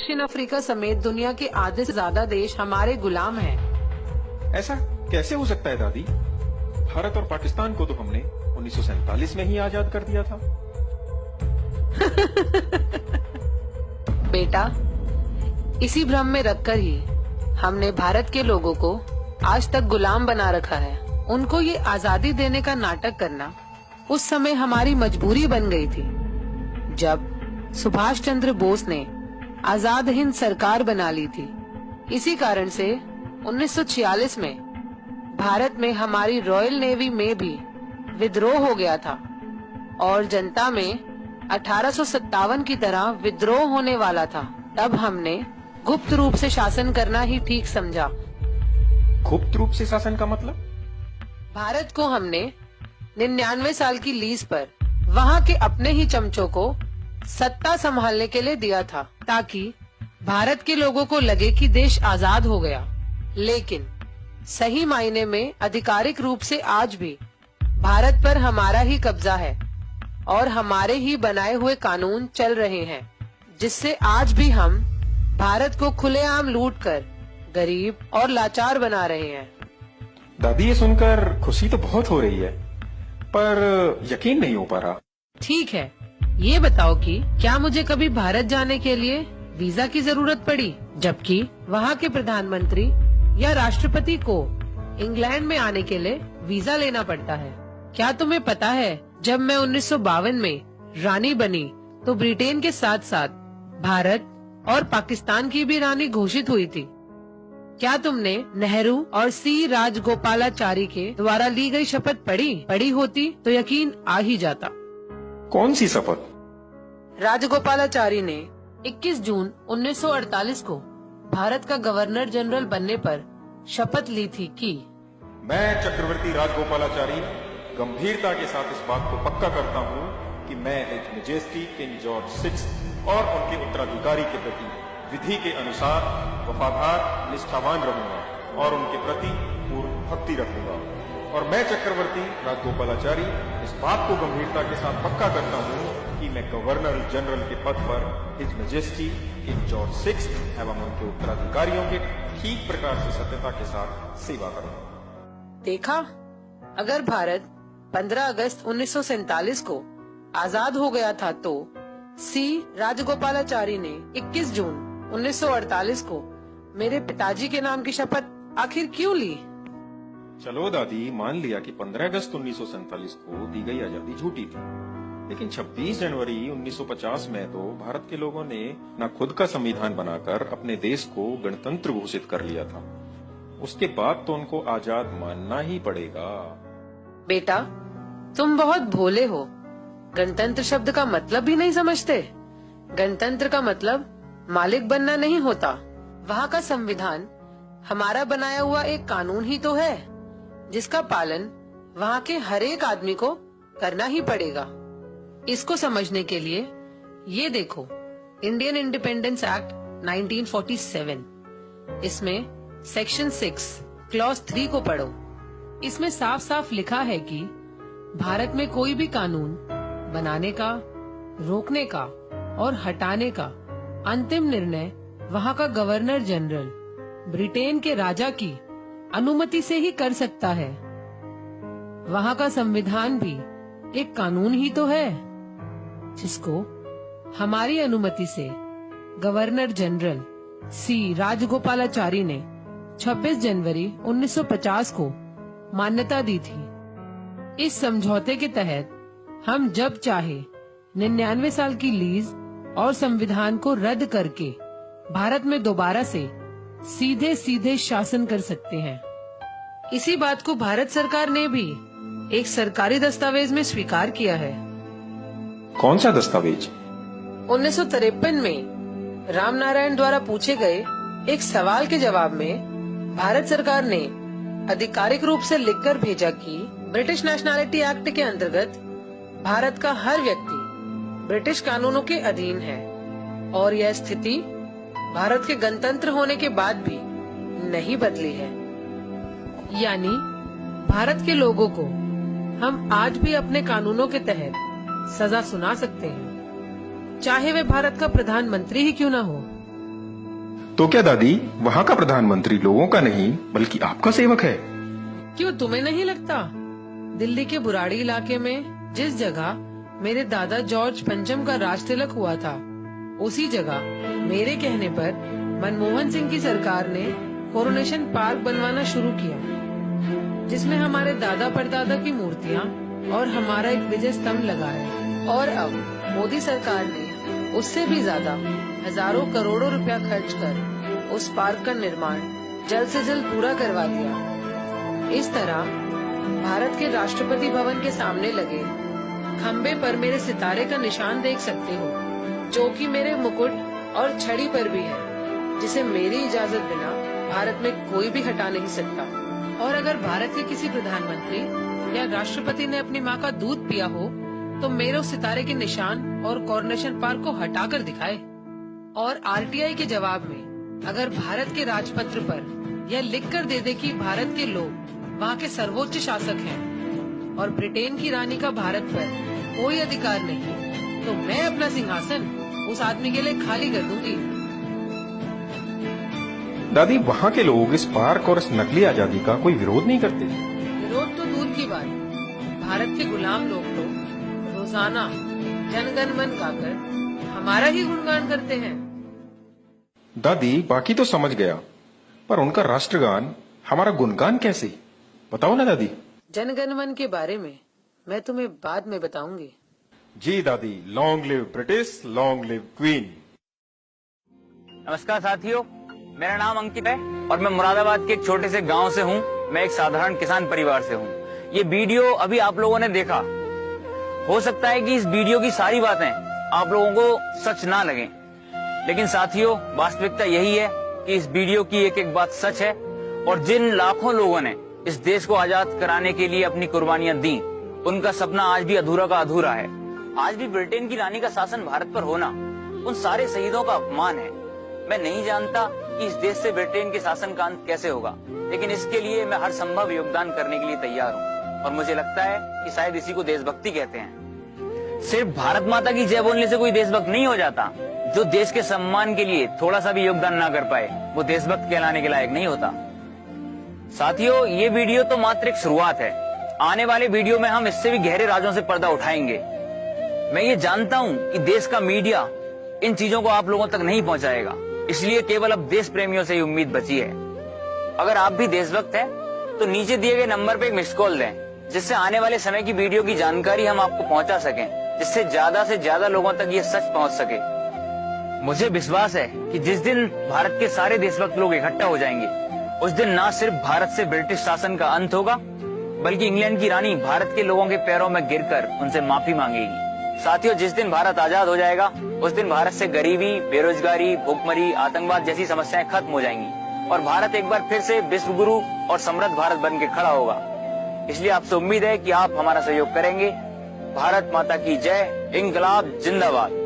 दक्षिण अफ्रीका समेत दुनिया के आधे से ज्यादा देश हमारे गुलाम हैं। ऐसा कैसे हो सकता है दादी? भारत और पाकिस्तान को तो हमने 1947 में ही आजाद कर दिया था। बेटा, इसी भ्रम में रखकर ही हमने भारत के लोगों को आज तक गुलाम बना रखा है। उनको ये आजादी देने का नाटक करना उस समय हमारी मजबूरी बन गई थी, जब सुभाष चंद्र बोस ने आजाद हिंद सरकार बना ली थी। इसी कारण से 1946 में भारत में हमारी रॉयल नेवी में भी विद्रोह हो गया था और जनता में 1857 की तरह विद्रोह होने वाला था। तब हमने गुप्त रूप से शासन करना ही ठीक समझा। गुप्त रूप से शासन का मतलब? भारत को हमने 99 साल की लीज पर वहाँ के अपने ही चमचों को सत्ता संभालने के लिए दिया था, ताकि भारत के लोगों को लगे कि देश आजाद हो गया। लेकिन सही मायने में आधिकारिक रूप से आज भी भारत पर हमारा ही कब्जा है और हमारे ही बनाए हुए कानून चल रहे हैं, जिससे आज भी हम भारत को खुलेआम लूटकर गरीब और लाचार बना रहे हैं। दादी, ये सुनकर खुशी तो बहुत हो रही है, पर यकीन नहीं हो पा रहा। ठीक है, ये बताओ कि क्या मुझे कभी भारत जाने के लिए वीजा की जरूरत पड़ी, जबकि वहाँ के प्रधानमंत्री या राष्ट्रपति को इंग्लैंड में आने के लिए वीजा लेना पड़ता है? क्या तुम्हें पता है, जब मैं 1952 में रानी बनी तो ब्रिटेन के साथ साथ भारत और पाकिस्तान की भी रानी घोषित हुई थी। क्या तुमने नेहरू और सी राजगोपालाचारी के द्वारा ली गई शपथ पढ़ी होती तो यकीन आ ही जाता। कौन सी शपथ? राजगोपालाचारी ने 21 जून 1948 को भारत का गवर्नर जनरल बनने पर शपथ ली थी कि मैं चक्रवर्ती राजगोपालाचारी गंभीरता के साथ इस बात को पक्का करता हूँ कि मैं हिज मैजेस्टी किंग जॉर्ज 6 और उनके उत्तराधिकारी के प्रति विधि के अनुसार वफादार निष्ठावान रहूंगा और उनके प्रति पूर्ण भक्ति रखूंगा। और मैं चक्रवर्ती राजगोपालाचारी इस बात को गंभीरता के साथ पक्का करता हूँ कि मैं गवर्नर जनरल के पद पर हिज मैजेस्टी किंग जॉर्ज 6 एवं उनके उत्तराधिकारियों के ठीक प्रकार से सत्यता के साथ सेवा करूंगा। देखा, अगर भारत 15 अगस्त 1947 को आजाद हो गया था तो सी राजगोपालाचारी ने 21 जून 1948 को मेरे पिताजी के नाम की शपथ आखिर क्यों ली? चलो दादी, मान लिया कि 15 अगस्त 1947 को दी गई आजादी झूठी थी, लेकिन 26 जनवरी 1950 में तो भारत के लोगों ने ना खुद का संविधान बनाकर अपने देश को गणतंत्र घोषित कर लिया था। उसके बाद तो उनको आजाद मानना ही पड़ेगा। बेटा, तुम बहुत भोले हो। गणतंत्र शब्द का मतलब भी नहीं समझते। गणतंत्र का मतलब मालिक बनना नहीं होता। वहाँ का संविधान हमारा बनाया हुआ एक कानून ही तो है, जिसका पालन वहाँ के हर एक आदमी को करना ही पड़ेगा। इसको समझने के लिए ये देखो, इंडियन इंडिपेंडेंस एक्ट 1947, इसमें सेक्शन 6 क्लॉज 3 को पढ़ो। इसमें साफ साफ लिखा है कि भारत में कोई भी कानून बनाने का, रोकने का और हटाने का अंतिम निर्णय वहाँ का गवर्नर जनरल ब्रिटेन के राजा की अनुमति से ही कर सकता है। वहाँ का संविधान भी एक कानून ही तो है, जिसको हमारी अनुमति से गवर्नर जनरल सी राजगोपालाचारी ने 26 जनवरी 1950 को मान्यता दी थी। इस समझौते के तहत हम जब चाहे 99 साल की लीज और संविधान को रद्द करके भारत में दोबारा से सीधे सीधे शासन कर सकते हैं। इसी बात को भारत सरकार ने भी एक सरकारी दस्तावेज में स्वीकार किया है। कौन सा दस्तावेज? 1953 में रामनारायण द्वारा पूछे गए एक सवाल के जवाब में भारत सरकार ने आधिकारिक रूप से लिखकर भेजा कि ब्रिटिश नेशनैलिटी एक्ट के अंतर्गत भारत का हर व्यक्ति ब्रिटिश कानूनों के अधीन है और यह स्थिति भारत के गणतंत्र होने के बाद भी नहीं बदली है। यानी भारत के लोगों को हम आज भी अपने कानूनों के तहत सजा सुना सकते हैं, चाहे वे भारत का प्रधानमंत्री ही क्यों न हो। तो क्या दादी, वहाँ का प्रधानमंत्री लोगों का नहीं बल्कि आपका सेवक है? क्यों तुम्हें नहीं लगता? दिल्ली के बुराड़ी इलाके में जिस जगह मेरे दादा जॉर्ज पंचम का राज तिलक हुआ था, उसी जगह मेरे कहने पर मनमोहन सिंह की सरकार ने कोरोनेशन पार्क बनवाना शुरू किया, जिसमें हमारे दादा परदादा की मूर्तियां और हमारा एक विजय स्तंभ लगा है। और अब मोदी सरकार ने उससे भी ज्यादा हजारों करोड़ों रुपया खर्च कर उस पार्क का निर्माण जल्द से जल्द पूरा करवा दिया। इस तरह भारत के राष्ट्रपति भवन के सामने लगे खम्बे पर मेरे सितारे का निशान देख सकते हो, जो कि मेरे मुकुट और छड़ी पर भी है, जिसे मेरी इजाजत बिना भारत में कोई भी हटा नहीं सकता। और अगर भारत के किसी प्रधानमंत्री या राष्ट्रपति ने अपनी माँ का दूध पिया हो तो मेरे उस सितारे के निशान और कोरोनेशन पार्क को हटाकर दिखाए। और आरटीआई के जवाब में अगर भारत के राजपत्र पर यह लिख कर दे दे कि भारत के लोग वहाँ के सर्वोच्च शासक हैं और ब्रिटेन की रानी का भारत पर कोई अधिकार नहीं, तो मैं अपना सिंहासन उस आदमी के लिए खाली कर दूंगी। दादी, वहाँ के लोग इस पार्क और इस नकली आजादी का कोई विरोध नहीं करते? विरोध तो दूर की बात, भारत के गुलाम लोग तो रोजाना जनगण मन गाकर हमारा ही गुणगान करते हैं। दादी, बाकी तो समझ गया, पर उनका राष्ट्रगान हमारा गुणगान कैसे? बताओ ना दादी। जनगण मन के बारे में मैं तुम्हें बाद में बताऊंगी। जी दादी, long live British, long live queen. नमस्कार साथियों, मेरा नाम अंकित है और मैं मुरादाबाद के एक छोटे से गांव से हूं। मैं एक साधारण किसान परिवार से हूं। ये वीडियो अभी आप लोगों ने देखा, हो सकता है कि इस वीडियो की सारी बातें आप लोगों को सच ना लगें, लेकिन साथियों वास्तविकता यही है कि इस वीडियो की एक एक बात सच है। और जिन लाखों लोगों ने इस देश को आजाद कराने के लिए अपनी कुर्बानियां दी, उनका सपना आज भी अधूरा का अधूरा है। आज भी ब्रिटेन की रानी का शासन भारत पर होना उन सारे शहीदों का अपमान है। मैं नहीं जानता कि इस देश से ब्रिटेन के शासन का अंत कैसे होगा, लेकिन इसके लिए मैं हर संभव योगदान करने के लिए तैयार हूँ। और मुझे लगता है कि शायद इसी को देशभक्ति कहते हैं। सिर्फ भारत माता की जय बोलने से कोई देशभक्त नहीं हो जाता। जो देश के सम्मान के लिए थोड़ा सा भी योगदान ना कर पाए, वो देशभक्त कहलाने के लायक नहीं होता। साथियों, ये वीडियो तो मात्र एक शुरुआत है। आने वाले वीडियो में हम इससे भी गहरे राजों से पर्दा उठाएंगे। मैं ये जानता हूँ कि देश का मीडिया इन चीजों को आप लोगों तक नहीं पहुँचाएगा, इसलिए केवल अब देश प्रेमियों से ही उम्मीद बची है। अगर आप भी देशभक्त हैं, तो नीचे दिए गए नंबर पे एक मिस्ड कॉल दें, जिससे आने वाले समय की वीडियो की जानकारी हम आपको पहुंचा सकें, जिससे ज्यादा लोगों तक ये सच पहुंच सके। मुझे विश्वास है कि जिस दिन भारत के सारे देशभक्त लोग इकट्ठा हो जाएंगे, उस दिन न सिर्फ भारत से ब्रिटिश शासन का अंत होगा, बल्कि इंग्लैंड की रानी भारत के लोगों के पैरों में गिरकर उनसे माफी मांगेगी। साथियों, जिस दिन भारत आजाद हो जाएगा, उस दिन भारत से गरीबी, बेरोजगारी, भूखमरी, आतंकवाद जैसी समस्याएं खत्म हो जाएंगी और भारत एक बार फिर से विश्व गुरु और समृद्ध भारत बन के खड़ा होगा। इसलिए आपसे उम्मीद है कि आप हमारा सहयोग करेंगे। भारत माता की जय, इंकलाब जिंदाबाद।